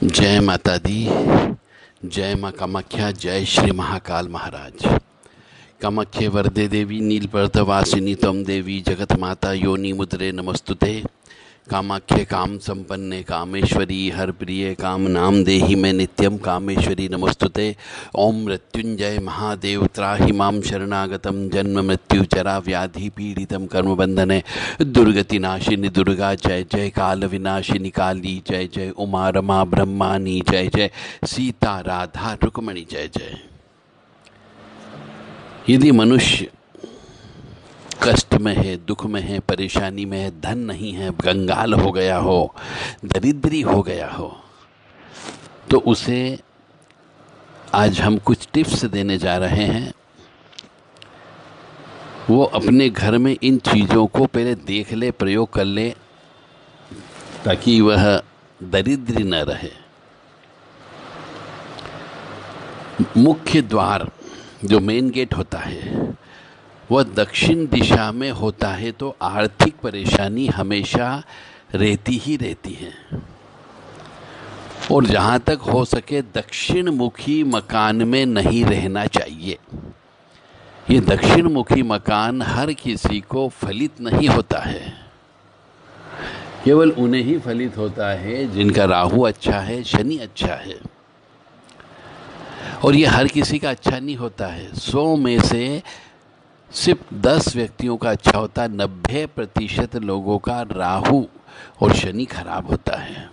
जय माता दी। जय माँ कामाख्या। जय श्री महाकाल महाराज। कामाख्ये वरदे देवी नीलपर्दवासिनी तम देवी जगत माता योनि मुद्रे नमस्तुते। कामाख्ये काम संपन्ने कामेश्वरी हर प्रिय काम नाम देहि मैं नित्यम कामेश्वरी नमस्तुते। ओम मृत्युंजय महादेव त्राहि मां शरणागतम जन्म मृत्यु जरा व्याधि पीड़ितम कर्म बंधने दुर्गति नाशिनी दुर्गा जय जय। काल विनाशिनी काली जय जय। उमा रमा ब्रह्मानी जय जय। सीता राधा रुक्मणी जय जय। यदि मनुष्य कष्ट में है, दुख में है, परेशानी में है, धन नहीं है, कंगाल हो गया हो, दरिद्री हो गया हो, तो उसे आज हम कुछ टिप्स देने जा रहे हैं। वो अपने घर में इन चीज़ों को पहले देख ले, प्रयोग कर ले, ताकि वह दरिद्री न रहे। मुख्य द्वार जो मेन गेट होता है वह दक्षिण दिशा में होता है, तो आर्थिक परेशानी हमेशा रहती ही रहती है। और जहाँ तक हो सके दक्षिण मुखी मकान में नहीं रहना चाहिए। ये दक्षिण मुखी मकान हर किसी को फलित नहीं होता है, केवल उन्हें ही फलित होता है जिनका राहु अच्छा है, शनि अच्छा है। और ये हर किसी का अच्छा नहीं होता है। 100 में से सिर्फ 10 व्यक्तियों का अच्छा होता है। 90% लोगों का राहु और शनि खराब होता है।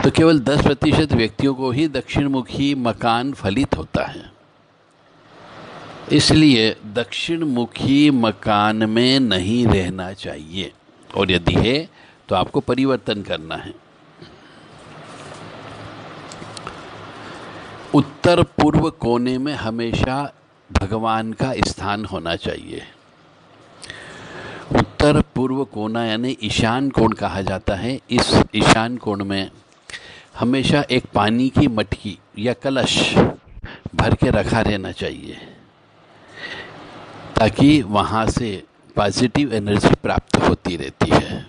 तो केवल 10% व्यक्तियों को ही दक्षिण मुखी मकान फलित होता है। इसलिए दक्षिण मुखी मकान में नहीं रहना चाहिए, और यदि है तो आपको परिवर्तन करना है। उत्तर पूर्व कोने में हमेशा भगवान का स्थान होना चाहिए। उत्तर पूर्व कोना यानी ईशान कोण कहा जाता है। इस ईशान कोण में हमेशा एक पानी की मटकी या कलश भर के रखा रहना चाहिए, ताकि वहाँ से पॉजिटिव एनर्जी प्राप्त होती रहती है।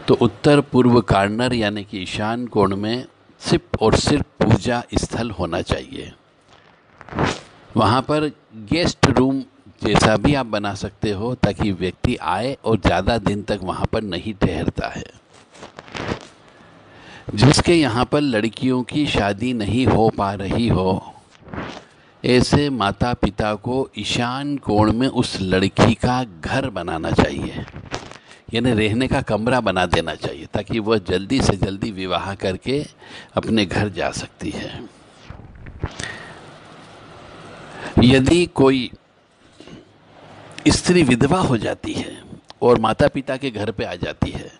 तो उत्तर पूर्व कॉर्नर यानी कि ईशान कोण में सिर्फ और सिर्फ पूजा स्थल होना चाहिए। वहाँ पर गेस्ट रूम जैसा भी आप बना सकते हो, ताकि व्यक्ति आए और ज़्यादा दिन तक वहाँ पर नहीं ठहरता है। जिसके यहाँ पर लड़कियों की शादी नहीं हो पा रही हो, ऐसे माता पिता को ईशान कोण में उस लड़की का घर बनाना चाहिए, यानी रहने का कमरा बना देना चाहिए, ताकि वह जल्दी से जल्दी विवाह करके अपने घर जा सकती है। यदि कोई स्त्री विधवा हो जाती है और माता पिता के घर पे आ जाती है,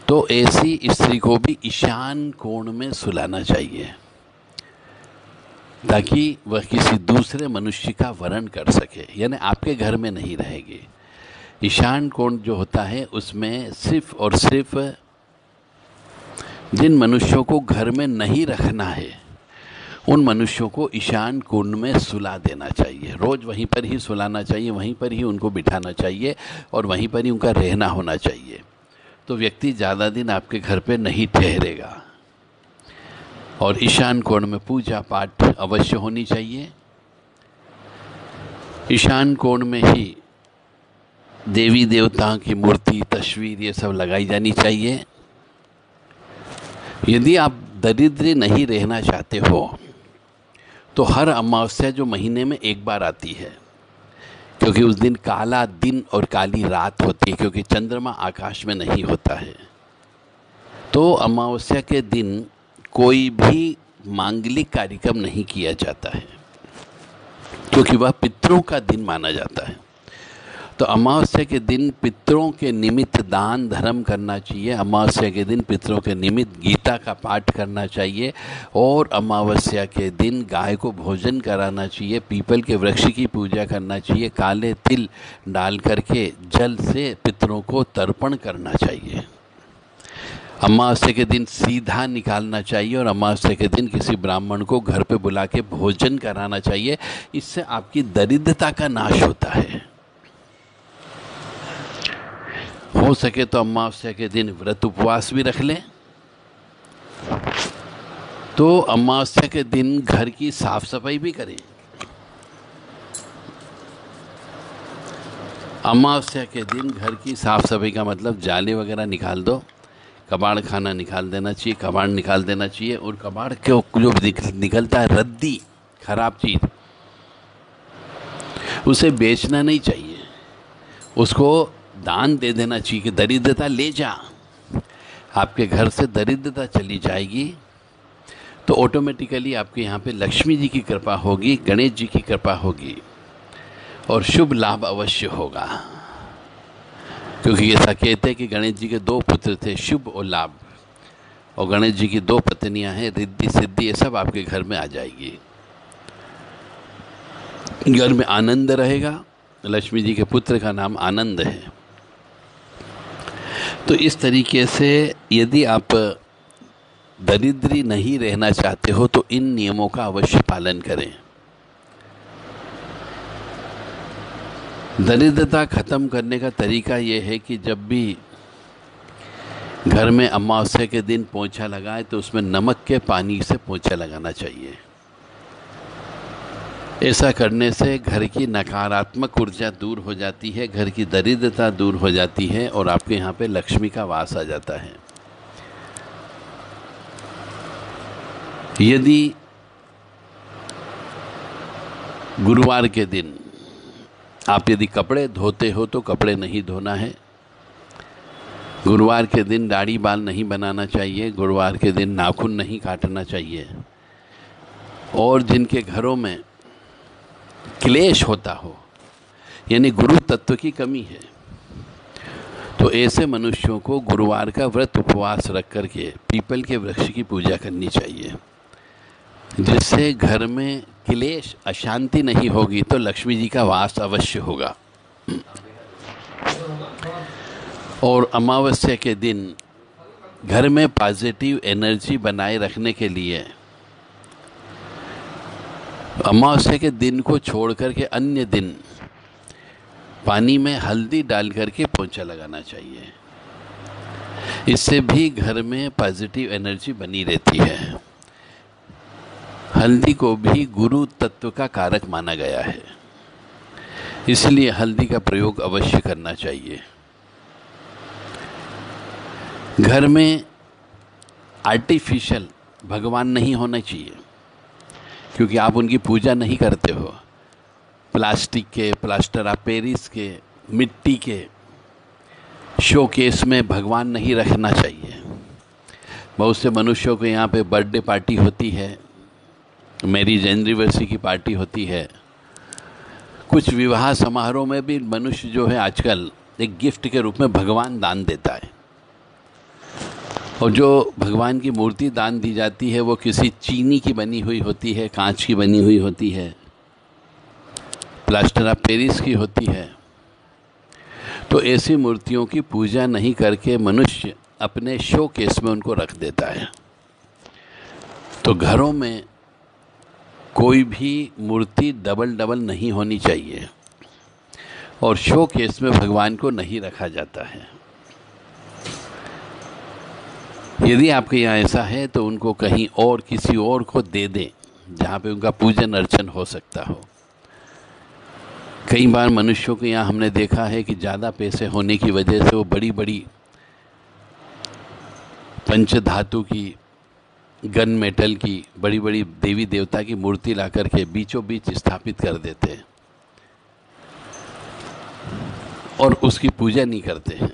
तो ऐसी स्त्री को भी ईशान कोण में सुलाना चाहिए, ताकि वह किसी दूसरे मनुष्य का वरण कर सके, यानी आपके घर में नहीं रहेगी। ईशान कोण जो होता है उसमें सिर्फ और सिर्फ जिन मनुष्यों को घर में नहीं रखना है, उन मनुष्यों को ईशान कोण में सुला देना चाहिए। रोज़ वहीं पर ही सुलाना चाहिए, वहीं पर ही उनको बिठाना चाहिए और वहीं पर ही उनका रहना होना चाहिए। तो व्यक्ति ज़्यादा दिन आपके घर पे नहीं ठहरेगा। और ईशान कोण में पूजा पाठ अवश्य होनी चाहिए। ईशान कोण में ही देवी देवताओं की मूर्ति, तस्वीर ये सब लगाई जानी चाहिए। यदि आप दरिद्र नहीं रहना चाहते हो, तो हर अमावस्या जो महीने में एक बार आती है, क्योंकि उस दिन काला दिन और काली रात होती है, क्योंकि चंद्रमा आकाश में नहीं होता है, तो अमावस्या के दिन कोई भी मांगलिक कार्यक्रम नहीं किया जाता है, क्योंकि वह पितरों का दिन माना जाता है। तो अमावस्या के दिन पितरों के निमित्त दान धर्म करना चाहिए। अमावस्या के दिन पितरों के निमित्त गीता का पाठ करना चाहिए, और अमावस्या के दिन गाय को भोजन कराना चाहिए, पीपल के वृक्ष की पूजा करना चाहिए, काले तिल डाल करके जल से पितरों को तर्पण करना चाहिए। अमावस्या के दिन सीधा निकालना चाहिए, और अमावस्या के दिन किसी ब्राह्मण को घर पे बुला के भोजन कराना चाहिए। इससे आपकी दरिद्रता का नाश होता है। हो सके तो अमावस्या के दिन व्रत उपवास भी रख लें, तो अमावस्या के दिन घर की साफ सफाई भी करें। अमावस्या के दिन घर की साफ सफाई का मतलब जाले वगैरह निकाल दो, कबाड़ खाना निकाल देना चाहिए, कबाड़ निकाल देना चाहिए। और कबाड़ के जो निकलता है रद्दी, खराब चीज़, उसे बेचना नहीं चाहिए, उसको दान दे देना चाहिए कि दरिद्रता ले जा। आपके घर से दरिद्रता चली जाएगी तो ऑटोमेटिकली आपके यहाँ पे लक्ष्मी जी की कृपा होगी, गणेश जी की कृपा होगी और शुभ लाभ अवश्य होगा। क्योंकि ऐसा कहते हैं कि गणेश जी के 2 पुत्र थे, शुभ और लाभ, और गणेश जी की 2 पत्नियां हैं, रिद्धि सिद्धि, ये सब आपके घर में आ जाएगी। घर में आनंद रहेगा। लक्ष्मी जी के पुत्र का नाम आनंद है। तो इस तरीके से यदि आप दरिद्री नहीं रहना चाहते हो तो इन नियमों का अवश्य पालन करें। दरिद्रता खत्म करने का तरीका ये है कि जब भी घर में अमावस्या के दिन पोंछा लगाए तो उसमें नमक के पानी से पोंछा लगाना चाहिए। ऐसा करने से घर की नकारात्मक ऊर्जा दूर हो जाती है, घर की दरिद्रता दूर हो जाती है और आपके यहाँ पे लक्ष्मी का वास आ जाता है। यदि गुरुवार के दिन आप यदि कपड़े धोते हो तो कपड़े नहीं धोना है। गुरुवार के दिन दाढ़ी बाल नहीं बनाना चाहिए। गुरुवार के दिन नाखून नहीं काटना चाहिए। और जिनके घरों में क्लेश होता हो, यानी गुरु तत्व की कमी है, तो ऐसे मनुष्यों को गुरुवार का व्रत उपवास रख करके पीपल के वृक्ष की पूजा करनी चाहिए, जिससे घर में क्लेश अशांति नहीं होगी तो लक्ष्मी जी का वास अवश्य होगा। और अमावस्या के दिन घर में पॉजिटिव एनर्जी बनाए रखने के लिए अमावस्या के दिन को छोड़ करके अन्य दिन पानी में हल्दी डाल करके पोंछा लगाना चाहिए। इससे भी घर में पॉजिटिव एनर्जी बनी रहती है। हल्दी को भी गुरु तत्व का कारक माना गया है, इसलिए हल्दी का प्रयोग अवश्य करना चाहिए। घर में आर्टिफिशियल भगवान नहीं होना चाहिए, क्योंकि आप उनकी पूजा नहीं करते हो। प्लास्टिक के, प्लास्टर ऑफ पेरिस के, मिट्टी के शोकेस में भगवान नहीं रखना चाहिए। बहुत से मनुष्यों के यहाँ पे बर्थडे पार्टी होती है, मैरिज एनिवर्सरी की पार्टी होती है, कुछ विवाह समारोह में भी मनुष्य जो है आजकल एक गिफ्ट के रूप में भगवान दान देता है। और जो भगवान की मूर्ति दान दी जाती है वो किसी चीनी की बनी हुई होती है, कांच की बनी हुई होती है, प्लास्टर ऑफ पेरिस की होती है। तो ऐसी मूर्तियों की पूजा नहीं करके मनुष्य अपने शो केस में उनको रख देता है। तो घरों में कोई भी मूर्ति डबल नहीं होनी चाहिए और शो केस में भगवान को नहीं रखा जाता है। यदि आपके यहाँ ऐसा है तो उनको कहीं और किसी और को दे दें जहाँ पे उनका पूजन अर्चन हो सकता हो। कई बार मनुष्यों के यहाँ हमने देखा है कि ज़्यादा पैसे होने की वजह से वो बड़ी बड़ी पंचधातु की, गन मेटल की बड़ी बड़ी देवी देवता की मूर्ति ला करके बीचों बीच स्थापित कर देते हैं और उसकी पूजा नहीं करते हैं।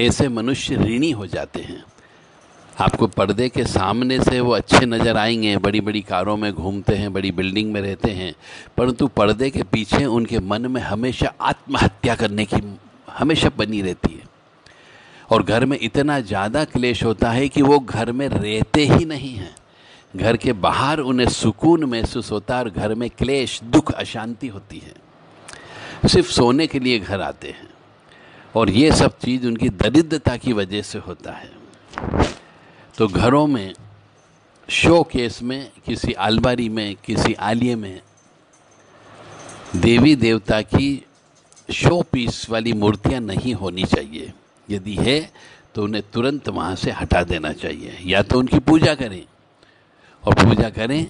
ऐसे मनुष्य ऋणी हो जाते हैं। आपको पर्दे के सामने से वो अच्छे नज़र आएंगे, बड़ी बड़ी कारों में घूमते हैं, बड़ी बिल्डिंग में रहते हैं, परंतु पर्दे के पीछे उनके मन में हमेशा आत्महत्या करने की हमेशा बनी रहती है। और घर में इतना ज़्यादा क्लेश होता है कि वो घर में रहते ही नहीं हैं। घर के बाहर उन्हें सुकून महसूस होता है और घर में क्लेश, दुख, अशांति होती है। सिर्फ सोने के लिए घर आते हैं और ये सब चीज़ उनकी दरिद्रता की वजह से होता है। तो घरों में शो केस में, किसी अलमारी में, किसी आलिये में देवी देवता की शो पीस वाली मूर्तियां नहीं होनी चाहिए। यदि है तो उन्हें तुरंत वहाँ से हटा देना चाहिए, या तो उनकी पूजा करें, और पूजा करें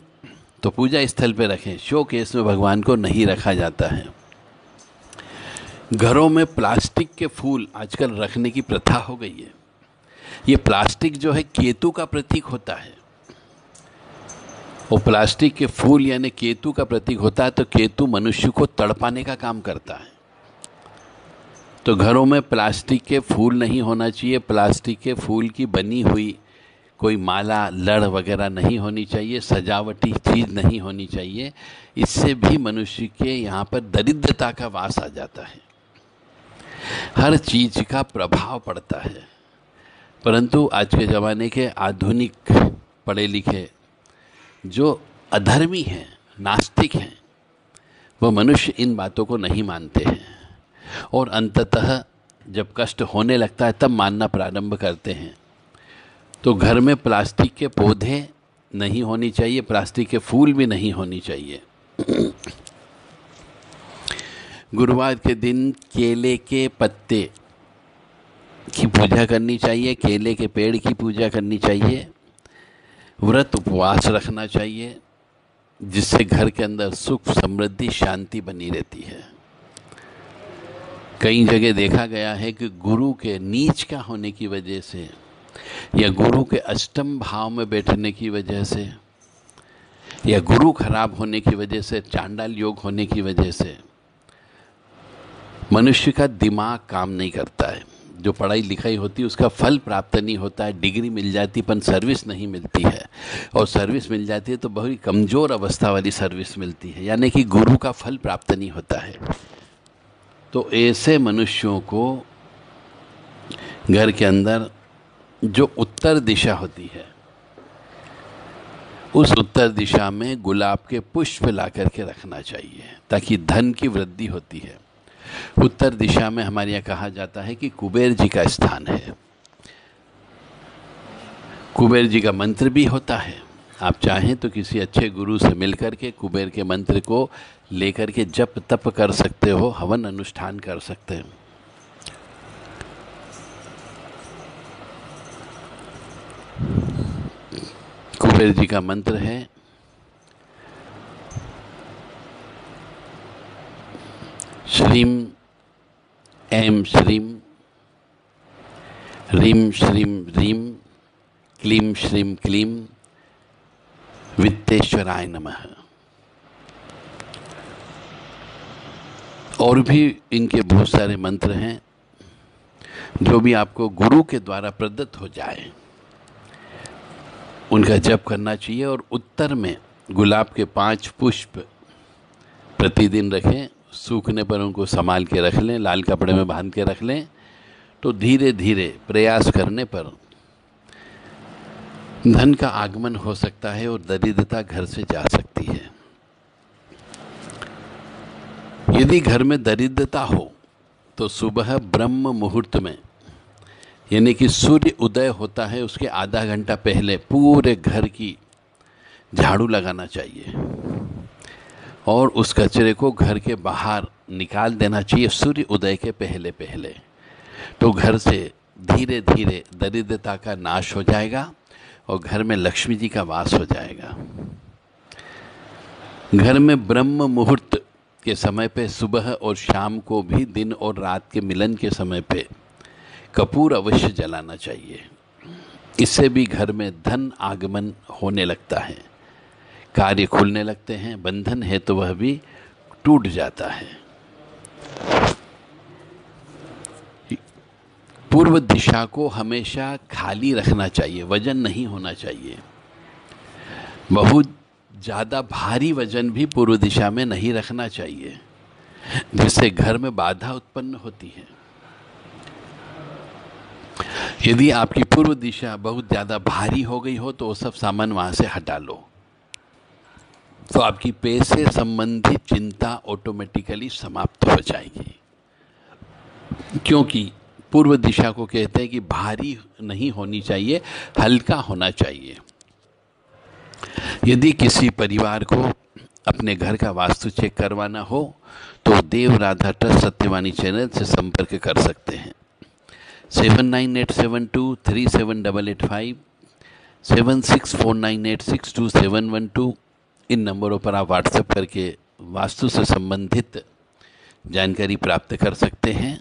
तो पूजा स्थल पे रखें, शो केस में भगवान को नहीं रखा जाता है। घरों में प्लास्टिक के फूल आजकल रखने की प्रथा हो गई है। ये प्लास्टिक जो है केतु का प्रतीक होता है, वो प्लास्टिक के फूल यानी केतु का प्रतीक होता है, तो केतु मनुष्य को तड़पाने का काम करता है। तो घरों में प्लास्टिक के फूल नहीं होना चाहिए, प्लास्टिक के फूल की बनी हुई कोई माला लड़ वगैरह नहीं होनी चाहिए, सजावटी चीज़ नहीं होनी चाहिए। इससे भी मनुष्य के यहाँ पर दरिद्रता का वास आ जाता है, हर चीज़ का प्रभाव पड़ता है। परंतु आज के ज़माने के आधुनिक पढ़े लिखे जो अधर्मी हैं, नास्तिक हैं, वह मनुष्य इन बातों को नहीं मानते हैं और अंततः जब कष्ट होने लगता है तब मानना प्रारंभ करते हैं। तो घर में प्लास्टिक के पौधे नहीं होनी चाहिए, प्लास्टिक के फूल भी नहीं होनी चाहिए। गुरुवार के दिन केले के पत्ते की पूजा करनी चाहिए, केले के पेड़ की पूजा करनी चाहिए, व्रत उपवास रखना चाहिए, जिससे घर के अंदर सुख समृद्धि शांति बनी रहती है। कई जगह देखा गया है कि गुरु के नीच का होने की वजह से या गुरु के अष्टम भाव में बैठने की वजह से या गुरु खराब होने की वजह से, चांडाल योग होने की वजह से मनुष्य का दिमाग काम नहीं करता है। जो पढ़ाई लिखाई होती है उसका फल प्राप्त नहीं होता है, डिग्री मिल जाती पर सर्विस नहीं मिलती है, और सर्विस मिल जाती है तो बहुत कमज़ोर अवस्था वाली सर्विस मिलती है, यानी कि गुरु का फल प्राप्त नहीं होता है। तो ऐसे मनुष्यों को घर के अंदर जो उत्तर दिशा होती है, उस उत्तर दिशा में गुलाब के पुष्प ला करके रखना चाहिए, ताकि धन की वृद्धि होती है। उत्तर दिशा में हमारे यहाँ कहा जाता है कि कुबेर जी का स्थान है। कुबेर जी का मंत्र भी होता है। आप चाहें तो किसी अच्छे गुरु से मिलकर के कुबेर के मंत्र को लेकर के जप तप कर सकते हो, हवन अनुष्ठान कर सकते हैं। कुबेर जी का मंत्र है श्रीम ऐं श्रीम ह्रीं श्रीं ह्रीं क्लीं श्रीं क्लीं वित्तेश्वराय नमः। और भी इनके बहुत सारे मंत्र हैं जो भी आपको गुरु के द्वारा प्रदत्त हो जाए उनका जप करना चाहिए। और उत्तर में गुलाब के 5 पुष्प प्रतिदिन रखें, सूखने पर उनको संभाल के रख लें, लाल कपड़े में बांध के रख लें, तो धीरे धीरे प्रयास करने पर धन का आगमन हो सकता है और दरिद्रता घर से जा सकती है। यदि घर में दरिद्रता हो तो सुबह ब्रह्म मुहूर्त में, यानी कि सूर्य उदय होता है उसके आधा घंटा पहले पूरे घर की झाड़ू लगाना चाहिए और उस कचरे को घर के बाहर निकाल देना चाहिए सूर्य उदय के पहले पहले। तो घर से धीरे धीरे दरिद्रता का नाश हो जाएगा और घर में लक्ष्मी जी का वास हो जाएगा। घर में ब्रह्म मुहूर्त के समय पे सुबह और शाम को भी, दिन और रात के मिलन के समय पे कपूर अवश्य जलाना चाहिए। इससे भी घर में धन आगमन होने लगता है, कार्य खुलने लगते हैं, बंधन है तो वह भी टूट जाता है। पूर्व दिशा को हमेशा खाली रखना चाहिए, वजन नहीं होना चाहिए। बहुत ज़्यादा भारी वजन भी पूर्व दिशा में नहीं रखना चाहिए, जिससे घर में बाधा उत्पन्न होती है। यदि आपकी पूर्व दिशा बहुत ज़्यादा भारी हो गई हो तो वो सब सामान वहाँ से हटा लो, तो आपकी पेट से संबंधित चिंता ऑटोमेटिकली समाप्त हो जाएगी। क्योंकि पूर्व दिशा को कहते हैं कि भारी नहीं होनी चाहिए, हल्का होना चाहिए। यदि किसी परिवार को अपने घर का वास्तु चेक करवाना हो तो देव राधा ट्रस्ट सत्यवाणी चैनल से संपर्क कर सकते हैं। 7987237885 7649862712 इन नंबरों पर आप व्हाट्सएप करके वास्तु से संबंधित जानकारी प्राप्त कर सकते हैं।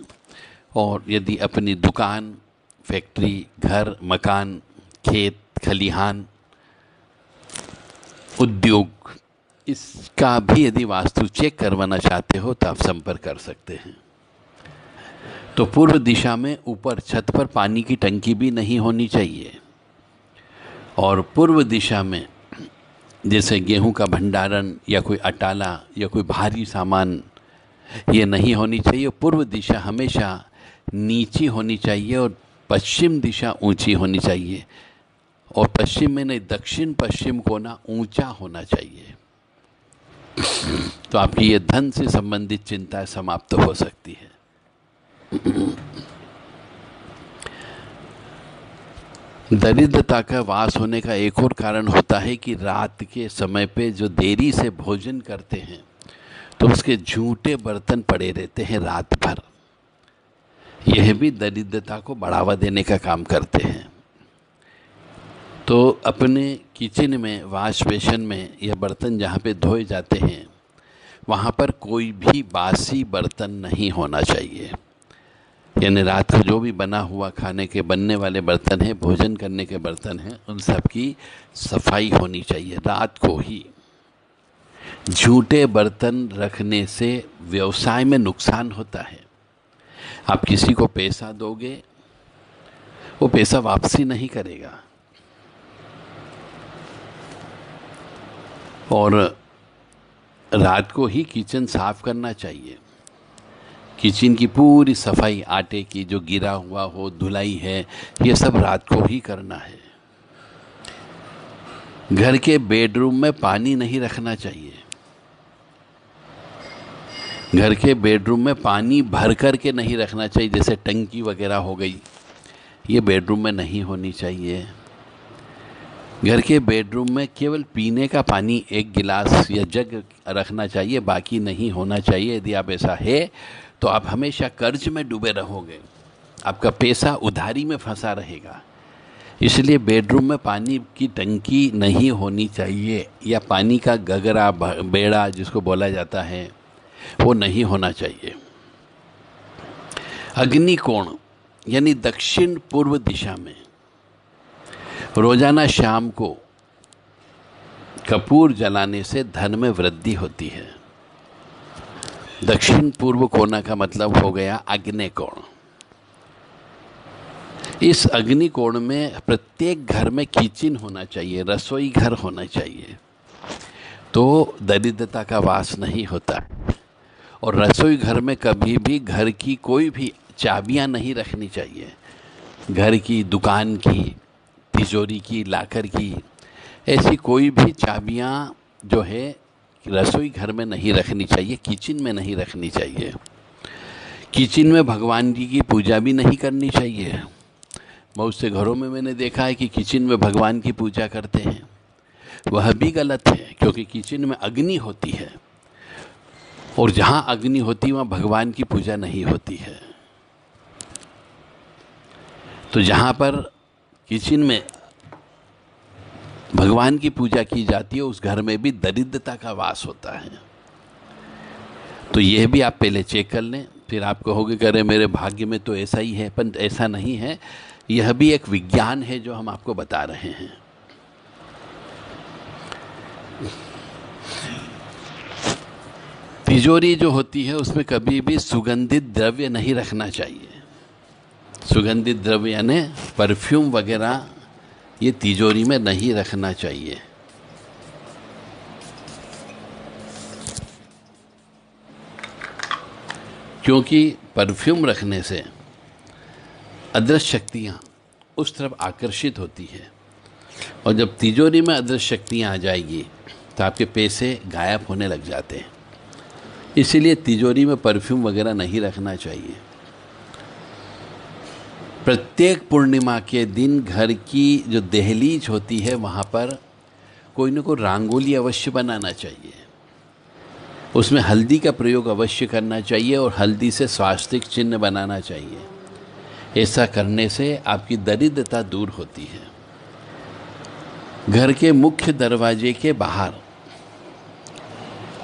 और यदि अपनी दुकान, फैक्ट्री, घर, मकान, खेत, खलिहान, उद्योग, इसका भी यदि वास्तु चेक करवाना चाहते हो तो आप संपर्क कर सकते हैं। तो पूर्व दिशा में ऊपर छत पर पानी की टंकी भी नहीं होनी चाहिए, और पूर्व दिशा में जैसे गेहूं का भंडारण या कोई अटाला या कोई भारी सामान ये नहीं होनी चाहिए। पूर्व दिशा हमेशा नीची होनी चाहिए और पश्चिम दिशा ऊंची होनी चाहिए, और पश्चिम में नहीं, दक्षिण पश्चिम कोना ऊंचा होना चाहिए। तो आपकी ये धन से संबंधित चिंता समाप्त हो सकती है। दरिद्रता का वास होने का एक और कारण होता है कि रात के समय पे जो देरी से भोजन करते हैं तो उसके झूठे बर्तन पड़े रहते हैं रात भर। यह भी दरिद्रता को बढ़ावा देने का काम करते हैं। तो अपने किचन में, वॉश बेसिन में या बर्तन जहाँ पे धोए जाते हैं वहाँ पर कोई भी बासी बर्तन नहीं होना चाहिए। यानी रात को जो भी बना हुआ खाने के बनने वाले बर्तन हैं, भोजन करने के बर्तन हैं, उन सब की सफाई होनी चाहिए रात को ही। झूठे बर्तन रखने से व्यवसाय में नुकसान होता है। आप किसी को पैसा दोगे, वो पैसा वापसी नहीं करेगा। और रात को ही किचन साफ करना चाहिए। किचन की पूरी सफाई, आटे की जो गिरा हुआ हो, धुलाई है, ये सब रात को ही करना है। घर के बेडरूम में पानी नहीं रखना चाहिए। घर के बेडरूम में पानी भर कर के नहीं रखना चाहिए, जैसे टंकी वगैरह हो गई, ये बेडरूम में नहीं होनी चाहिए। घर के बेडरूम में केवल पीने का पानी एक गिलास या जग रखना चाहिए, बाकी नहीं होना चाहिए। यदि आप ऐसा है तो आप हमेशा कर्ज में डूबे रहोगे, आपका पैसा उधारी में फंसा रहेगा। इसलिए बेडरूम में पानी की टंकी नहीं होनी चाहिए, या पानी का गगरा, बेड़ा जिसको बोला जाता है, वो नहीं होना चाहिए। अग्निकोण यानी दक्षिण पूर्व दिशा में रोजाना शाम को कपूर जलाने से धन में वृद्धि होती है। दक्षिण पूर्व कोना का मतलब हो गया अग्निकोण। इस अग्निकोण में प्रत्येक घर में किचन होना चाहिए, रसोई घर होना चाहिए, तो दरिद्रता का वास नहीं होता। और रसोई घर में कभी भी घर की कोई भी चाबियां नहीं रखनी चाहिए। घर की, दुकान की, तिजोरी की, लाकर की, ऐसी कोई भी चाबियां जो है रसोई घर में नहीं रखनी चाहिए, किचन में नहीं रखनी चाहिए। किचन में भगवान जी की पूजा भी नहीं करनी चाहिए। बहुत से घरों में मैंने देखा है कि किचन में भगवान की पूजा करते हैं, वह भी गलत है, क्योंकि किचन में अग्नि होती है, और जहाँ अग्नि होती है वहाँ भगवान की पूजा नहीं होती है। तो जहाँ पर किचन में भगवान की पूजा की जाती है, उस घर में भी दरिद्रता का वास होता है। तो यह भी आप पहले चेक कर लें, फिर आप कहोगे कि अरे मेरे भाग्य में तो ऐसा ही है, पर ऐसा नहीं है। यह भी एक विज्ञान है जो हम आपको बता रहे हैं। तिजोरी जो होती है उसमें कभी भी सुगंधित द्रव्य नहीं रखना चाहिए। सुगंधित द्रव्य यानी परफ्यूम वगैरह ये तिजोरी में नहीं रखना चाहिए। क्योंकि परफ्यूम रखने से अदृश्य शक्तियाँ उस तरफ आकर्षित होती है, और जब तिजोरी में अदृश्य शक्तियाँ आ जाएगी तो आपके पैसे गायब होने लग जाते हैं। इसीलिए तिजोरी में परफ्यूम वगैरह नहीं रखना चाहिए। प्रत्येक पूर्णिमा के दिन घर की जो दहलीज होती है वहाँ पर कोई न कोई रंगोली अवश्य बनाना चाहिए। उसमें हल्दी का प्रयोग अवश्य करना चाहिए, और हल्दी से स्वास्तिक चिन्ह बनाना चाहिए। ऐसा करने से आपकी दरिद्रता दूर होती है। घर के मुख्य दरवाजे के बाहर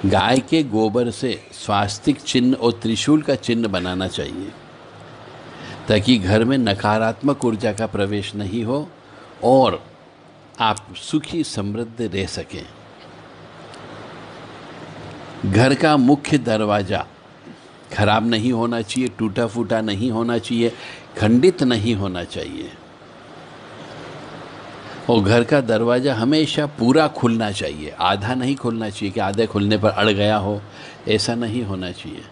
गाय के गोबर से स्वास्तिक चिन्ह और त्रिशूल का चिन्ह बनाना चाहिए, ताकि घर में नकारात्मक ऊर्जा का प्रवेश नहीं हो और आप सुखी समृद्ध रह सकें। घर का मुख्य दरवाज़ा खराब नहीं होना चाहिए, टूटा फूटा नहीं होना चाहिए, खंडित नहीं होना चाहिए। और घर का दरवाज़ा हमेशा पूरा खुलना चाहिए, आधा नहीं खुलना चाहिए कि आधे खुलने पर अड़ गया हो, ऐसा नहीं होना चाहिए।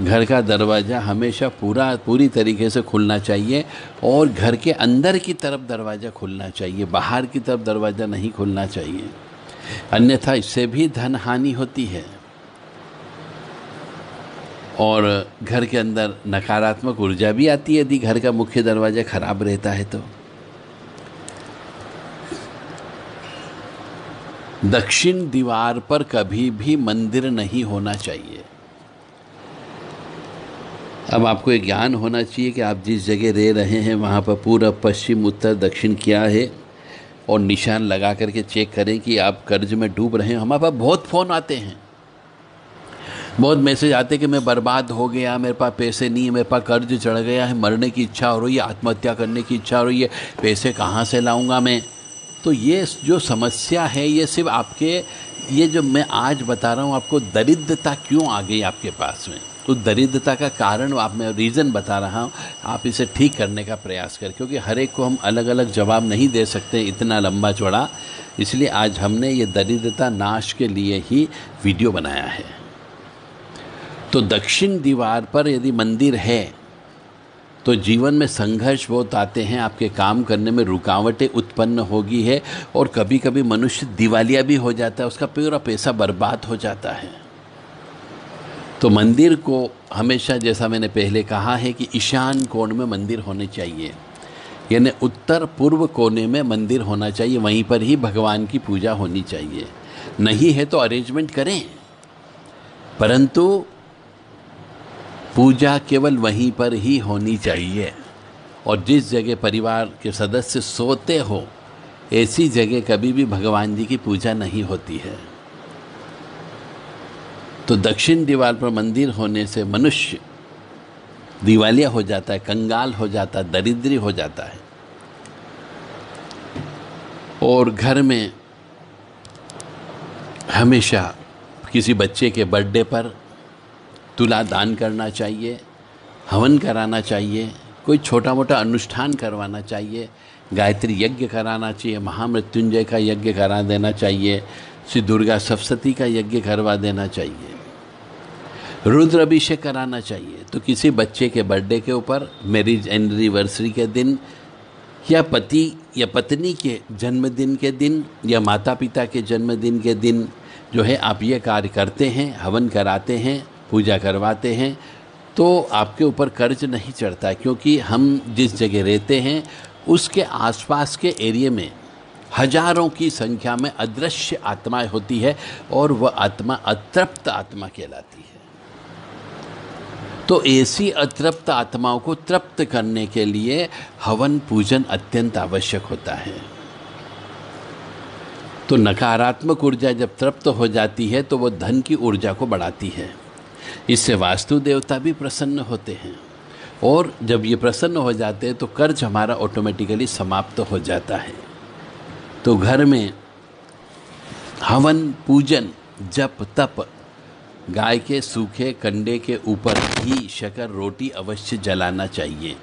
घर का दरवाज़ा हमेशा पूरी तरीके से खुलना चाहिए और घर के अंदर की तरफ दरवाज़ा खुलना चाहिए, बाहर की तरफ दरवाज़ा नहीं खुलना चाहिए, अन्यथा इससे भी धन हानि होती है और घर के अंदर नकारात्मक ऊर्जा भी आती है यदि घर का मुख्य दरवाज़ा खराब रहता है तो। दक्षिण दीवार पर कभी भी मंदिर नहीं होना चाहिए। अब आपको एक ज्ञान होना चाहिए कि आप जिस जगह रह रहे हैं वहाँ पर पूरब पश्चिम उत्तर दक्षिण क्या है और निशान लगा करके चेक करें कि आप कर्ज में डूब रहे हैं। हमारे पास बहुत फ़ोन आते हैं, बहुत मैसेज आते हैं कि मैं बर्बाद हो गया, मेरे पास पैसे नहीं है, मेरे पास कर्ज चढ़ गया है, मरने की इच्छा हो रही है, आत्महत्या करने की इच्छा हो रही है, पैसे कहाँ से लाऊंगा मैं। तो ये जो समस्या है ये सिर्फ आपके, ये जो मैं आज बता रहा हूँ आपको, दरिद्रता क्यों आ गई आपके पास में, तो दरिद्रता का कारण आप, मैं रीज़न बता रहा हूँ, आप इसे ठीक करने का प्रयास करें, क्योंकि हर एक को हम अलग अलग जवाब नहीं दे सकते इतना लंबा चौड़ा। इसलिए आज हमने ये दरिद्रता नाश के लिए ही वीडियो बनाया है। तो दक्षिण दीवार पर यदि मंदिर है तो जीवन में संघर्ष बहुत आते हैं, आपके काम करने में रुकावटें उत्पन्न होगी है और कभी कभी मनुष्य दिवालिया भी हो जाता है, उसका पूरा पैसा बर्बाद हो जाता है। तो मंदिर को हमेशा, जैसा मैंने पहले कहा है कि ईशान कोण में मंदिर होने चाहिए, यानी उत्तर पूर्व कोने में मंदिर होना चाहिए, वहीं पर ही भगवान की पूजा होनी चाहिए। नहीं है तो अरेंजमेंट करें, परंतु पूजा केवल वहीं पर ही होनी चाहिए। और जिस जगह परिवार के सदस्य सोते हो ऐसी जगह कभी भी भगवान जी की पूजा नहीं होती है। तो दक्षिण दीवार पर मंदिर होने से मनुष्य दिवालिया हो जाता है, कंगाल हो जाता है, दरिद्री हो जाता है। और घर में हमेशा किसी बच्चे के बर्थडे पर तुला दान करना चाहिए, हवन कराना चाहिए, कोई छोटा मोटा अनुष्ठान करवाना चाहिए, गायत्री यज्ञ कराना चाहिए, महामृत्युंजय का यज्ञ करा देना चाहिए, श्री दुर्गा सप्तशती का यज्ञ करवा देना चाहिए, रुद्र अभिषेक कराना चाहिए। तो किसी बच्चे के बर्थडे के ऊपर, मैरिज एनिवर्सरी के दिन, या पति या पत्नी के जन्मदिन के दिन, या माता पिता के जन्मदिन के दिन जो है आप ये कार्य करते हैं, हवन कराते हैं, पूजा करवाते हैं, तो आपके ऊपर कर्ज नहीं चढ़ता, क्योंकि हम जिस जगह रहते हैं उसके आसपास के एरिया में हजारों की संख्या में अदृश्य आत्माएं होती है और वह आत्मा अतृप्त आत्मा कहलाती है। तो ऐसी अतृप्त आत्माओं को तृप्त करने के लिए हवन पूजन अत्यंत आवश्यक होता है। तो नकारात्मक ऊर्जा जब तृप्त हो जाती है तो वह धन की ऊर्जा को बढ़ाती है, इससे वास्तु देवता भी प्रसन्न होते हैं, और जब ये प्रसन्न हो जाते हैं तो कर्ज हमारा ऑटोमेटिकली समाप्त हो जाता है। तो घर में हवन पूजन जप तप, गाय के सूखे कंडे के ऊपर घी शक्कर रोटी अवश्य जलाना चाहिए,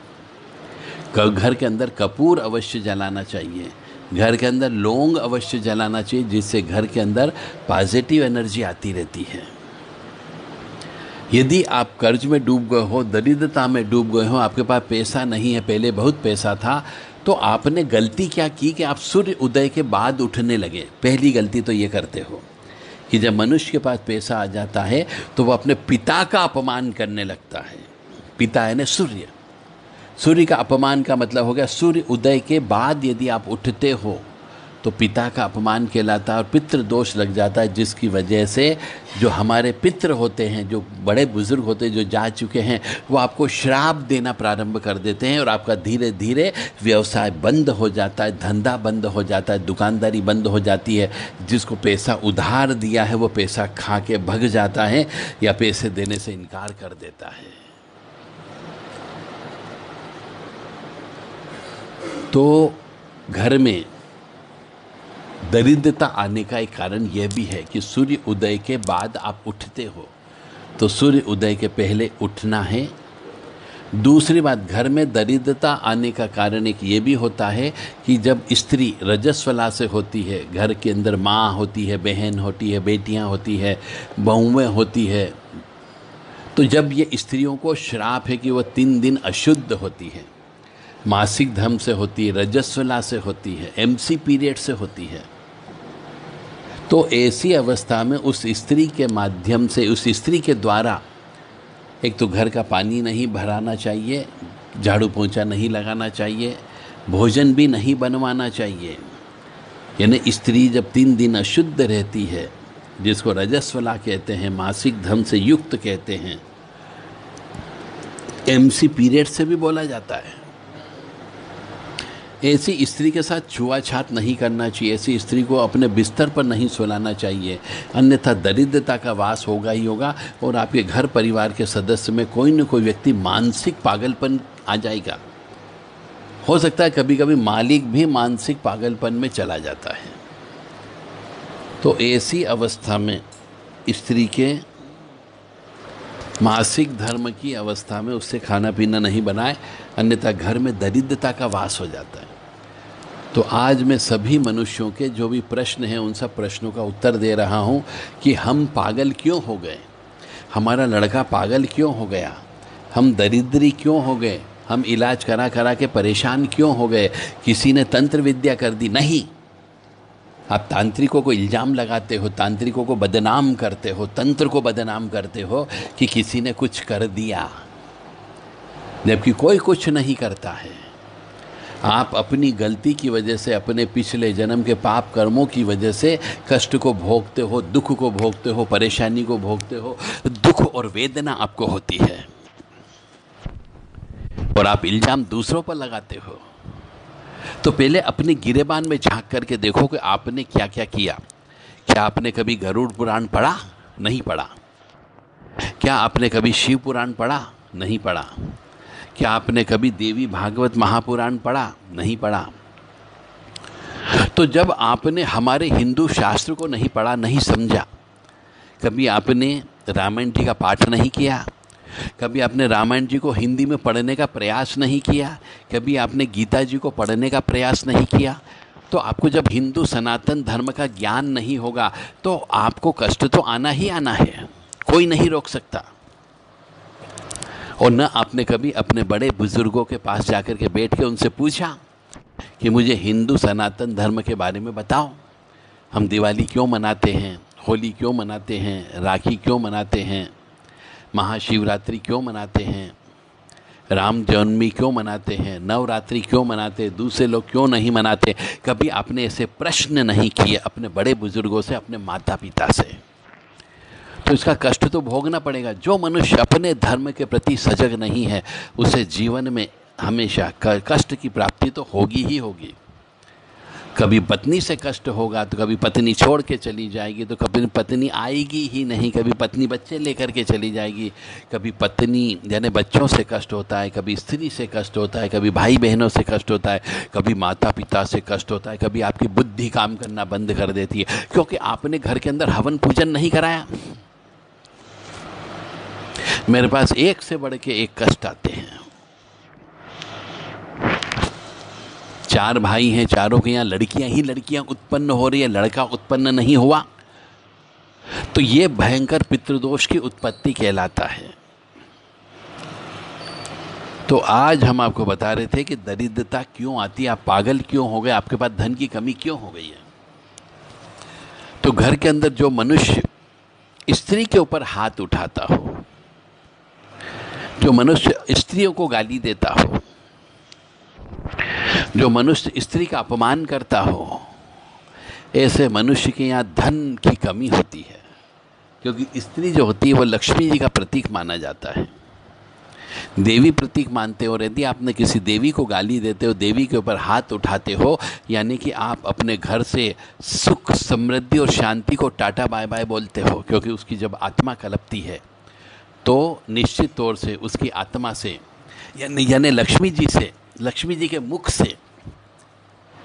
घर के अंदर कपूर अवश्य जलाना चाहिए, घर के अंदर लौंग अवश्य जलाना चाहिए, जिससे घर के अंदर पॉजिटिव एनर्जी आती रहती है। यदि आप कर्ज में डूब गए हो, दरिद्रता में डूब गए हो, आपके पास पैसा नहीं है, पहले बहुत पैसा था, तो आपने गलती क्या की कि आप सूर्य उदय के बाद उठने लगे। पहली गलती तो ये करते हो कि जब मनुष्य के पास पैसा आ जाता है तो वो अपने पिता का अपमान करने लगता है। पिता यानी सूर्य, सूर्य का अपमान का मतलब हो गया सूर्य उदय के बाद यदि आप उठते हो तो पिता का अपमान कहलाता है और पितृ दोष लग जाता है, जिसकी वजह से जो हमारे पितृ होते हैं, जो बड़े बुजुर्ग होते हैं, जो जा चुके हैं, वो आपको श्राप देना प्रारंभ कर देते हैं और आपका धीरे धीरे व्यवसाय बंद हो जाता है, धंधा बंद हो जाता है, दुकानदारी बंद हो जाती है। जिसको पैसा उधार दिया है वो पैसा खा के भग जाता है या पैसे देने से इनकार कर देता है। तो घर में दरिद्रता आने का एक कारण यह भी है कि सूर्य उदय के बाद आप उठते हो, तो सूर्य उदय के पहले उठना है। दूसरी बात, घर में दरिद्रता आने का कारण एक ये भी होता है कि जब स्त्री रजस्वला से होती है, घर के अंदर माँ होती है, बहन होती है, बेटियाँ होती है, बहुएं होती है, तो जब ये स्त्रियों को श्राप है कि वो 3 दिन अशुद्ध होती है, मासिक धर्म से होती है, रजस्वला से होती है, MC पीरियड से होती है, तो ऐसी अवस्था में उस स्त्री के माध्यम से, उस स्त्री के द्वारा एक तो घर का पानी नहीं भराना चाहिए, झाड़ू पोंछा नहीं लगाना चाहिए, भोजन भी नहीं बनवाना चाहिए। यानी स्त्री जब 3 दिन अशुद्ध रहती है, जिसको रजस्वला कहते हैं, मासिक धर्म से युक्त कहते हैं, MC पीरियड से भी बोला जाता है, ऐसी स्त्री के साथ छुआछात नहीं करना चाहिए, ऐसी स्त्री को अपने बिस्तर पर नहीं सुलाना चाहिए, अन्यथा दरिद्रता का वास होगा ही होगा और आपके घर परिवार के सदस्य में कोई न कोई व्यक्ति मानसिक पागलपन आ जाएगा। हो सकता है कभी कभी मालिक भी मानसिक पागलपन में चला जाता है। तो ऐसी अवस्था में स्त्री के मासिक धर्म की अवस्था में उससे खाना पीना नहीं बनाए, अन्यथा घर में दरिद्रता का वास हो जाता है। तो आज मैं सभी मनुष्यों के जो भी प्रश्न हैं उन सब प्रश्नों का उत्तर दे रहा हूं कि हम पागल क्यों हो गए, हमारा लड़का पागल क्यों हो गया, हम दरिद्री क्यों हो गए, हम इलाज करा करा के परेशान क्यों हो गए। किसी ने तंत्र विद्या कर दी, नहीं, आप तांत्रिकों को इल्ज़ाम लगाते हो, तांत्रिकों को बदनाम करते हो, तंत्र को बदनाम करते हो कि किसी ने कुछ कर दिया, जबकि कोई कुछ नहीं करता है। आप अपनी गलती की वजह से, अपने पिछले जन्म के पाप कर्मों की वजह से कष्ट को भोगते हो, दुख को भोगते हो, परेशानी को भोगते हो, दुख और वेदना आपको होती है और आप इल्ज़ाम दूसरों पर लगाते हो। तो पहले अपने गिरेबान में झांक करके देखो कि आपने क्या क्या किया। क्या आपने कभी गरुड़ पुराण पढ़ा? नहीं पढ़ा। क्या आपने कभी शिव पुराण पढ़ा? नहीं पढ़ा। क्या आपने कभी देवी भागवत महापुराण पढ़ा? नहीं पढ़ा। तो जब आपने हमारे हिंदू शास्त्र को नहीं पढ़ा, नहीं समझा, कभी आपने रामायण जी का पाठ नहीं किया, कभी आपने रामायण जी को हिंदी में पढ़ने का प्रयास नहीं किया, कभी आपने गीता जी को पढ़ने का प्रयास नहीं किया, तो आपको जब हिंदू सनातन धर्म का ज्ञान नहीं होगा तो आपको कष्ट तो आना ही आना है, कोई नहीं रोक सकता। और न आपने कभी अपने बड़े बुजुर्गों के पास जाकर के बैठ के उनसे पूछा कि मुझे हिंदू सनातन धर्म के बारे में बताओ, हम दिवाली क्यों मनाते हैं, होली क्यों मनाते हैं, राखी क्यों मनाते हैं, महाशिवरात्रि क्यों मनाते हैं, राम जन्मी क्यों मनाते हैं, नवरात्रि क्यों मनाते हैं, दूसरे लोग क्यों नहीं मनाते। कभी आपने ऐसे प्रश्न नहीं किए अपने बड़े बुजुर्गों से, अपने माता पिता से। तो इसका कष्ट तो भोगना पड़ेगा। जो मनुष्य अपने धर्म के प्रति सजग नहीं है उसे जीवन में हमेशा कष्ट की प्राप्ति तो होगी ही होगी। कभी पत्नी से कष्ट होगा तो कभी पत्नी छोड़ के चली जाएगी, तो कभी पत्नी आएगी ही नहीं, कभी पत्नी बच्चे लेकर के चली जाएगी, कभी पत्नी यानी बच्चों से कष्ट होता है, कभी स्त्री से कष्ट होता है, कभी भाई बहनों से कष्ट होता है, कभी माता पिता से कष्ट होता है, कभी आपकी बुद्धि काम करना बंद कर देती है क्योंकि आपने घर के अंदर हवन पूजन नहीं कराया। मेरे पास एक से बढ़ के एक कष्ट आते हैं। 4 भाई हैं, चारों के यहाँ लड़कियां ही लड़कियां उत्पन्न हो रही है, लड़का उत्पन्न नहीं हुआ, तो ये भयंकर पितृदोष की उत्पत्ति कहलाता है। तो आज हम आपको बता रहे थे कि दरिद्रता क्यों आती है, आप पागल क्यों हो गए, आपके पास धन की कमी क्यों हो गई है। तो घर के अंदर जो मनुष्य स्त्री के ऊपर हाथ उठाता हो, जो मनुष्य स्त्रियों को गाली देता हो, जो मनुष्य स्त्री का अपमान करता हो, ऐसे मनुष्य के यहाँ धन की कमी होती है, क्योंकि स्त्री जो होती है वो लक्ष्मी जी का प्रतीक माना जाता है, देवी प्रतीक मानते हो। और यदि आपने किसी देवी को गाली देते हो, देवी के ऊपर हाथ उठाते हो, यानी कि आप अपने घर से सुख, समृद्धि और शांति को टाटा बाय बाय बोलते हो। क्योंकि उसकी जब आत्मा कलपती है तो निश्चित तौर से उसकी आत्मा से यानी लक्ष्मी जी से, लक्ष्मी जी के मुख से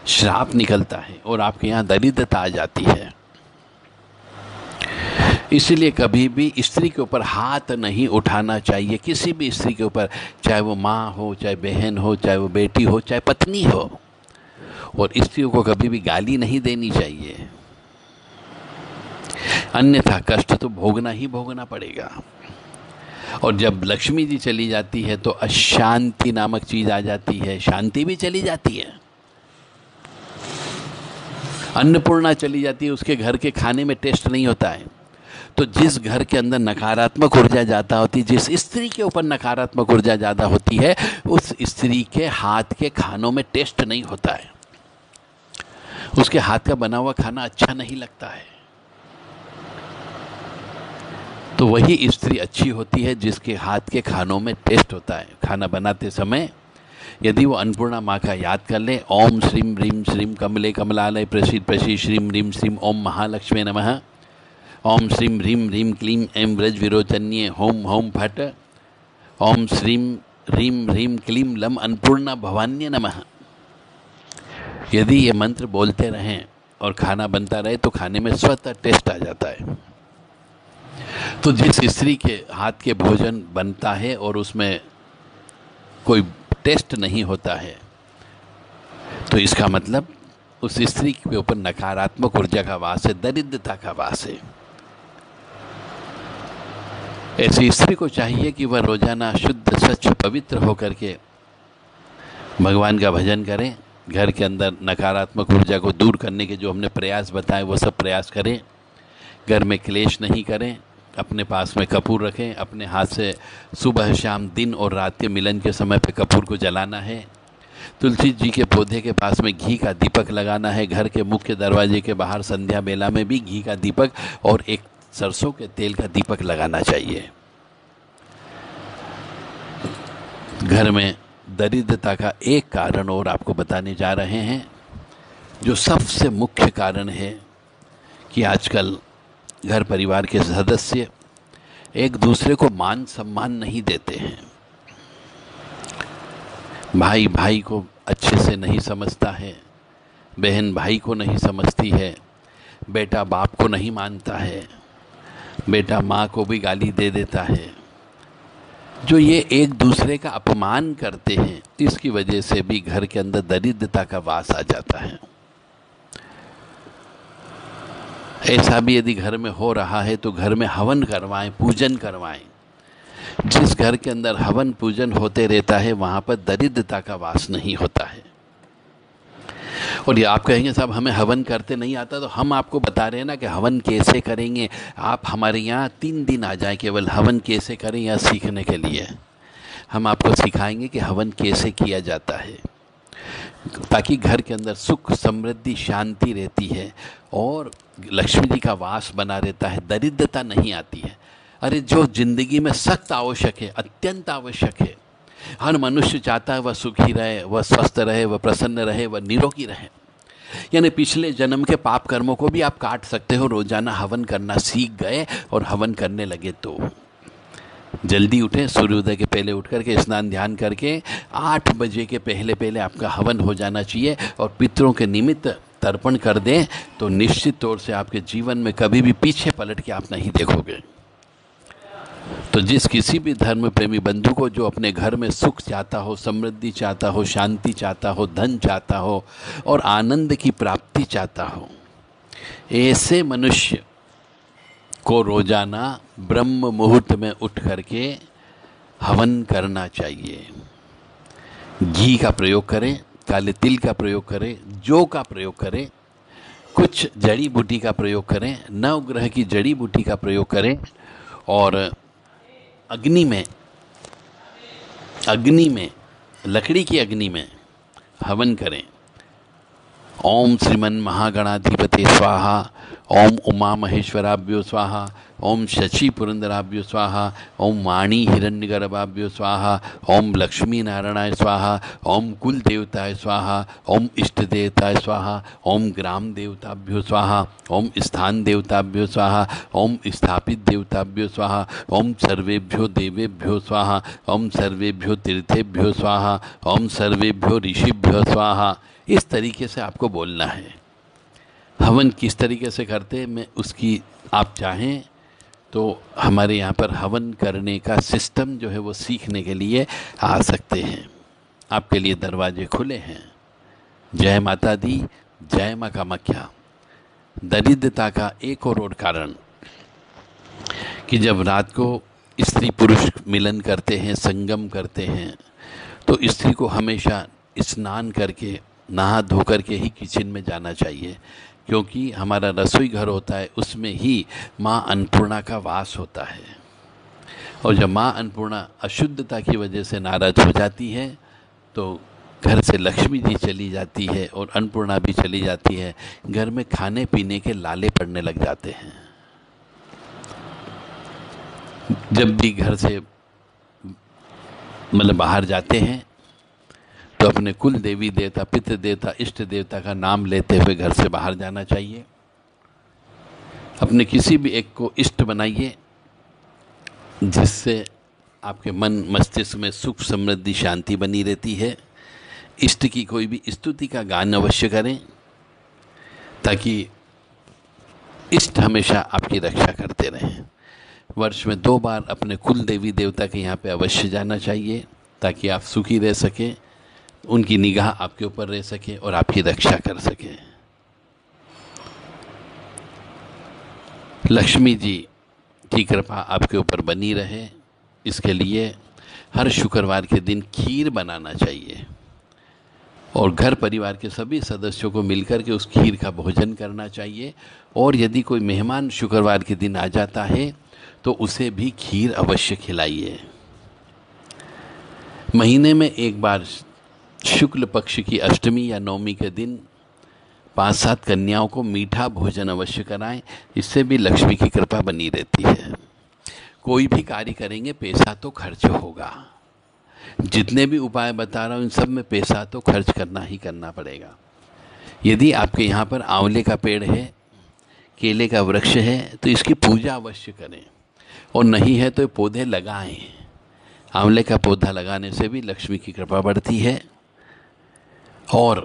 श्राप निकलता है और आपके यहाँ दरिद्रता आ जाती है। इसलिए कभी भी स्त्री के ऊपर हाथ नहीं उठाना चाहिए, किसी भी स्त्री के ऊपर, चाहे वो माँ हो, चाहे बहन हो, चाहे वो बेटी हो, चाहे पत्नी हो। और स्त्रियों को कभी भी गाली नहीं देनी चाहिए, अन्यथा कष्ट तो भोगना ही भोगना पड़ेगा। और जब लक्ष्मी जी चली जाती है तो अशांति नामक चीज आ जाती है, शांति भी चली जाती है। अन्नपूर्णा चली जाती है, उसके घर के खाने में टेस्ट नहीं होता है। तो जिस घर के अंदर नकारात्मक ऊर्जा ज़्यादा होती है, जिस स्त्री के ऊपर नकारात्मक ऊर्जा ज़्यादा होती है, उस स्त्री के हाथ के खानों में टेस्ट नहीं होता है, उसके हाथ का बना हुआ खाना अच्छा नहीं लगता है। तो वही स्त्री अच्छी होती है जिसके हाथ के खानों में टेस्ट होता है। खाना बनाते समय यदि वो अन्नपूर्णा माँ का याद कर ले, ओम श्रीम ह्रीम श्रीम कमले कमलालय प्रसीद प्रसीद श्रीम ह्रीम श्रीम ओम महालक्ष्मी नमः, ओम श्रीम ह्रीम ह्रीम क्लीम एम व्रज विरोचन्ये होम होम फट, ओम श्रीम ह्रीम ह्रीम क्लीम लम अन्नपूर्णा भवान्य नमः। यदि ये मंत्र बोलते रहें और खाना बनता रहे तो खाने में स्वतः टेस्ट आ जाता है। तो जिस स्त्री के हाथ के भोजन बनता है और उसमें कोई टेस्ट नहीं होता है, तो इसका मतलब उस स्त्री के ऊपर नकारात्मक ऊर्जा का वास है, दरिद्रता का वास है। ऐसी स्त्री को चाहिए कि वह रोजाना शुद्ध स्वच्छ पवित्र होकर के भगवान का भजन करें, घर के अंदर नकारात्मक ऊर्जा को दूर करने के जो हमने प्रयास बताए वो सब प्रयास करें, घर में क्लेश नहीं करें, अपने पास में कपूर रखें, अपने हाथ से सुबह शाम दिन और रात के मिलन के समय पे कपूर को जलाना है, तुलसी जी के पौधे के पास में घी का दीपक लगाना है, घर के मुख्य दरवाजे के बाहर संध्या बेला में भी घी का दीपक और एक सरसों के तेल का दीपक लगाना चाहिए। घर में दरिद्रता का एक कारण और आपको बताने जा रहे हैं, जो सबसे मुख्य कारण है कि आजकल घर परिवार के सदस्य एक दूसरे को मान सम्मान नहीं देते हैं। भाई भाई को अच्छे से नहीं समझता है, बहन भाई को नहीं समझती है, बेटा बाप को नहीं मानता है, बेटा माँ को भी गाली दे देता है। जो ये एक दूसरे का अपमान करते हैं, इसकी वजह से भी घर के अंदर दरिद्रता का वास आ जाता है। ऐसा भी यदि घर में हो रहा है तो घर में हवन करवाएं, पूजन करवाएं। जिस घर के अंदर हवन पूजन होते रहता है वहाँ पर दरिद्रता का वास नहीं होता है। और ये आप कहेंगे साहब हमें हवन करते नहीं आता, तो हम आपको बता रहे हैं ना कि हवन कैसे करेंगे। आप हमारे यहाँ 3 दिन आ जाएं केवल हवन कैसे करें या सीखने के लिए। हम आपको सिखाएंगे कि हवन कैसे किया जाता है, ताकि घर के अंदर सुख समृद्धि शांति रहती है और लक्ष्मी जी का वास बना रहता है, दरिद्रता नहीं आती है। अरे जो जिंदगी में सख्त आवश्यक है, अत्यंत आवश्यक है, हर मनुष्य चाहता है वह सुखी रहे, वह स्वस्थ रहे, वह प्रसन्न रहे, वह निरोगी रहे। यानी पिछले जन्म के पाप कर्मों को भी आप काट सकते हो, रोजाना हवन करना सीख गए और हवन करने लगे। तो जल्दी उठें, सूर्योदय के पहले उठ करके स्नान ध्यान करके 8 बजे के पहले पहले आपका हवन हो जाना चाहिए और पितरों के निमित्त तर्पण कर दें, तो निश्चित तौर से आपके जीवन में कभी भी पीछे पलट के आप नहीं देखोगे। तो जिस किसी भी धर्म प्रेमी बंधु को जो अपने घर में सुख चाहता हो, समृद्धि चाहता हो, शांति चाहता हो, धन चाहता हो और आनंद की प्राप्ति चाहता हो, ऐसे मनुष्य को रोजाना ब्रह्म मुहूर्त में उठ करके हवन करना चाहिए। घी का प्रयोग करें, काले तिल का प्रयोग करें, जौ का प्रयोग करें, कुछ जड़ी बूटी का प्रयोग करें, नवग्रह की जड़ी बूटी का प्रयोग करें और अग्नि में लकड़ी की अग्नि में हवन करें ओम श्रीमन महागणाधिपते स्वाहा, ओम उमा महेश्वराभ्यो स्वाहा, ओम शशि पुरंदराभ्यो स्वाहा, ओम वाणी हिरण्यगर्भाभ्यो स्वाहा, ओम लक्ष्मी नारायणाय स्वाहा, ओम कुल देवताय स्वाहा, ओम इष्ट देवताय स्वाहा, ओम ग्राम देवताभ्यो स्वाहा, ओम स्थान देवताभ्यो स्वाहा, ओम स्थापित देवताभ्यो स्वाहा, ओम सर्वेभ्यो देवेभ्यो स्वाहा, ओम सर्वेभ्यो तीर्थेभ्यो स्वाहा, ओम सर्वेभ्यो ऋषिभ्यो स्वाहा। इस तरीके से आपको बोलना है। हवन किस तरीके से करते हैं, मैं उसकी आप चाहें तो हमारे यहाँ पर हवन करने का सिस्टम जो है वो सीखने के लिए आ सकते हैं। आपके लिए दरवाजे खुले हैं। जय माता दी, जय माँ कामाख्या। दरिद्रता का एक और कारण कि जब रात को स्त्री पुरुष मिलन करते हैं, संगम करते हैं, तो स्त्री को हमेशा स्नान करके नहा धो कर के ही किचन में जाना चाहिए, क्योंकि हमारा रसोई घर होता है, उसमें ही माँ अन्नपूर्णा का वास होता है। और जब माँ अन्नपूर्णा अशुद्धता की वजह से नाराज हो जाती है तो घर से लक्ष्मी जी चली जाती है और अन्नपूर्णा भी चली जाती है। घर में खाने पीने के लाले पड़ने लग जाते हैं। जब भी घर से मतलब बाहर जाते हैं तो अपने कुल देवी देवता, पितृ देवता, इष्ट देवता का नाम लेते हुए घर से बाहर जाना चाहिए। अपने किसी भी एक को इष्ट बनाइए, जिससे आपके मन मस्तिष्क में सुख समृद्धि शांति बनी रहती है। इष्ट की कोई भी स्तुति का गान अवश्य करें, ताकि इष्ट हमेशा आपकी रक्षा करते रहें। वर्ष में 2 बार अपने कुल देवी देवता के यहाँ पे अवश्य जाना चाहिए, ताकि आप सुखी रह सकें, उनकी निगाह आपके ऊपर रह सके और आपकी रक्षा कर सके। लक्ष्मी जी की कृपा आपके ऊपर बनी रहे, इसके लिए हर शुक्रवार के दिन खीर बनाना चाहिए और घर परिवार के सभी सदस्यों को मिलकर के उस खीर का भोजन करना चाहिए। और यदि कोई मेहमान शुक्रवार के दिन आ जाता है तो उसे भी खीर अवश्य खिलाइए। महीने में एक बार शुक्ल पक्ष की अष्टमी या नवमी के दिन 5-7 कन्याओं को मीठा भोजन अवश्य कराएं। इससे भी लक्ष्मी की कृपा बनी रहती है। कोई भी कार्य करेंगे पैसा तो खर्च होगा। जितने भी उपाय बता रहा हूँ इन सब में पैसा तो खर्च करना ही करना पड़ेगा। यदि आपके यहाँ पर आंवले का पेड़ है, केले का वृक्ष है, तो इसकी पूजा अवश्य करें, और नहीं है तो पौधे लगाएं। आंवले का पौधा लगाने से भी लक्ष्मी की कृपा बढ़ती है और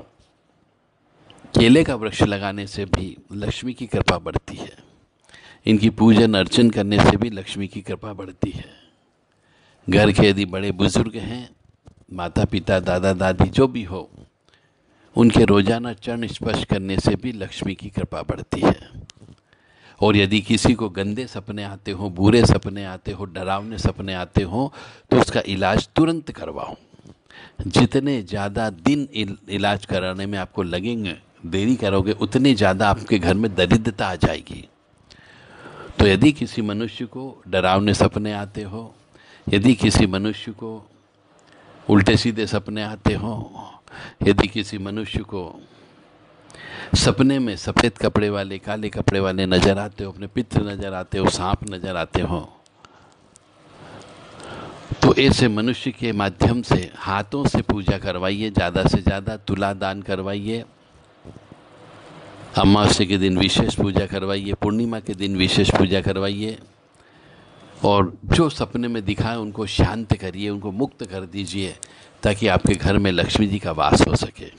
केले का वृक्ष लगाने से भी लक्ष्मी की कृपा बढ़ती है। इनकी पूजन अर्चन करने से भी लक्ष्मी की कृपा बढ़ती है। घर के यदि बड़े बुजुर्ग हैं, माता पिता, दादा दादी जो भी हो, उनके रोजाना चरण स्पर्श करने से भी लक्ष्मी की कृपा बढ़ती है। और यदि किसी को गंदे सपने आते हो, बुरे सपने आते हो, डरावने सपने आते हो, तो उसका इलाज तुरंत करवाओ। जितने ज़्यादा दिन इलाज कराने में आपको लगेंगे, देरी करोगे, उतने ज़्यादा आपके घर में दरिद्रता आ जाएगी। तो यदि किसी मनुष्य को डरावने सपने आते हो, यदि किसी मनुष्य को उल्टे सीधे सपने आते हो, यदि किसी मनुष्य को सपने में सफ़ेद कपड़े वाले, काले कपड़े वाले नज़र आते हो, अपने पितृ नज़र आते हो, सांप नज़र आते हो, तो ऐसे मनुष्य के माध्यम से हाथों से पूजा करवाइए। ज़्यादा से ज़्यादा तुला दान करवाइए। अमावस्या के दिन विशेष पूजा करवाइए, पूर्णिमा के दिन विशेष पूजा करवाइए, और जो सपने में दिखाए उनको शांत करिए, उनको मुक्त कर दीजिए, ताकि आपके घर में लक्ष्मी जी का वास हो सके।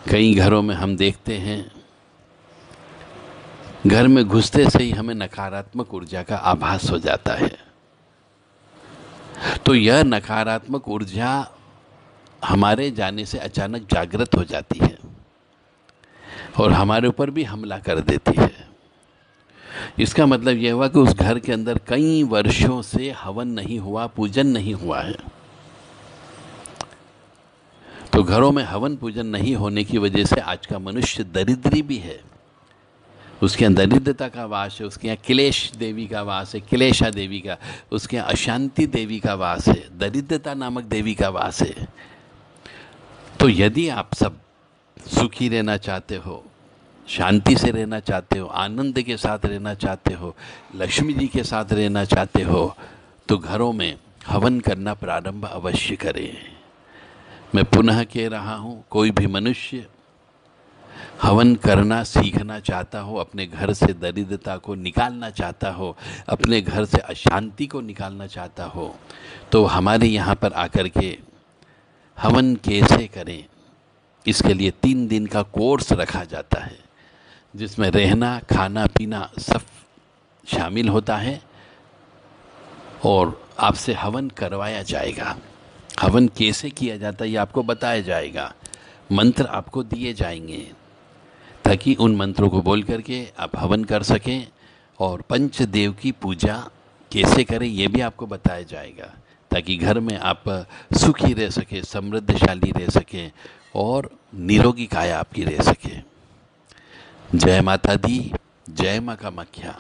कई घरों में हम देखते हैं, घर में घुसते से ही हमें नकारात्मक ऊर्जा का आभास हो जाता है। तो यह नकारात्मक ऊर्जा हमारे जाने से अचानक जागृत हो जाती है और हमारे ऊपर भी हमला कर देती है। इसका मतलब यह हुआ कि उस घर के अंदर कई वर्षों से हवन नहीं हुआ, पूजन नहीं हुआ है। तो घरों में हवन पूजन नहीं होने की वजह से आज का मनुष्य दरिद्री भी है। उसके यहाँ दरिद्रता का वास है, उसके यहाँ क्लेश देवी का वास है, क्लेशा देवी का, उसके यहाँ अशांति देवी का वास है, दरिद्रता नामक देवी का वास है। तो यदि आप सब सुखी रहना चाहते हो, शांति से रहना चाहते हो, आनंद के साथ रहना चाहते हो, लक्ष्मी जी के साथ रहना चाहते हो, तो घरों में हवन करना प्रारंभ अवश्य करें। मैं पुनः कह रहा हूँ, कोई भी मनुष्य हवन करना सीखना चाहता हो, अपने घर से दरिद्रता को निकालना चाहता हो, अपने घर से अशांति को निकालना चाहता हो, तो हमारे यहाँ पर आकर के हवन कैसे करें, इसके लिए 3 दिन का कोर्स रखा जाता है, जिसमें रहना खाना पीना सब शामिल होता है और आपसे हवन करवाया जाएगा। हवन कैसे किया जाता है ये आपको बताया जाएगा, मंत्र आपको दिए जाएंगे ताकि उन मंत्रों को बोल करके आप हवन कर सकें, और पंचदेव की पूजा कैसे करें ये भी आपको बताया जाएगा, ताकि घर में आप सुखी रह सके, समृद्धशाली रह सके और निरोगी काया आपकी रह सके। जय माता दी, जय माँ कामाख्या।